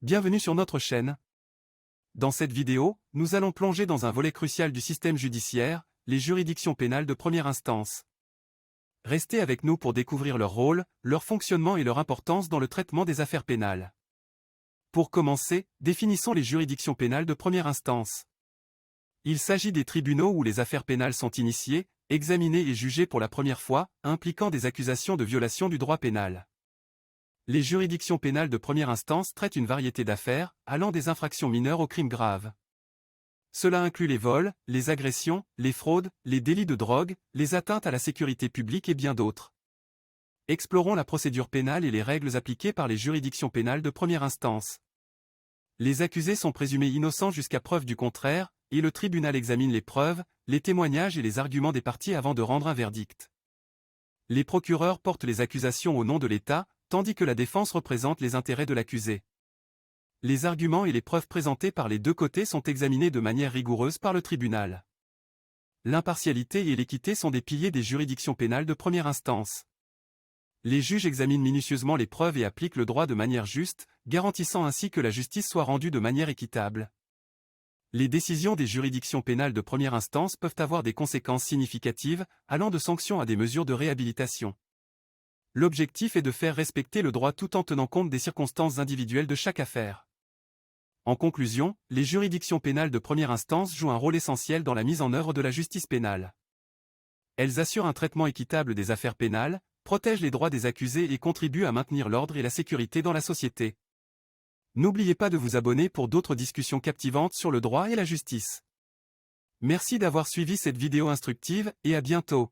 Bienvenue sur notre chaîne. Dans cette vidéo, nous allons plonger dans un volet crucial du système judiciaire, les juridictions pénales de première instance. Restez avec nous pour découvrir leur rôle, leur fonctionnement et leur importance dans le traitement des affaires pénales. Pour commencer, définissons les juridictions pénales de première instance. Il s'agit des tribunaux où les affaires pénales sont initiées, examinées et jugées pour la première fois, impliquant des accusations de violation du droit pénal. Les juridictions pénales de première instance traitent une variété d'affaires, allant des infractions mineures aux crimes graves. Cela inclut les vols, les agressions, les fraudes, les délits de drogue, les atteintes à la sécurité publique et bien d'autres. Explorons la procédure pénale et les règles appliquées par les juridictions pénales de première instance. Les accusés sont présumés innocents jusqu'à preuve du contraire, et le tribunal examine les preuves, les témoignages et les arguments des parties avant de rendre un verdict. Les procureurs portent les accusations au nom de l'État, tandis que la défense représente les intérêts de l'accusé. Les arguments et les preuves présentés par les deux côtés sont examinés de manière rigoureuse par le tribunal. L'impartialité et l'équité sont des piliers des juridictions pénales de première instance. Les juges examinent minutieusement les preuves et appliquent le droit de manière juste, garantissant ainsi que la justice soit rendue de manière équitable. Les décisions des juridictions pénales de première instance peuvent avoir des conséquences significatives, allant de sanctions à des mesures de réhabilitation. L'objectif est de faire respecter le droit tout en tenant compte des circonstances individuelles de chaque affaire. En conclusion, les juridictions pénales de première instance jouent un rôle essentiel dans la mise en œuvre de la justice pénale. Elles assurent un traitement équitable des affaires pénales, protègent les droits des accusés et contribuent à maintenir l'ordre et la sécurité dans la société. N'oubliez pas de vous abonner pour d'autres discussions captivantes sur le droit et la justice. Merci d'avoir suivi cette vidéo instructive et à bientôt.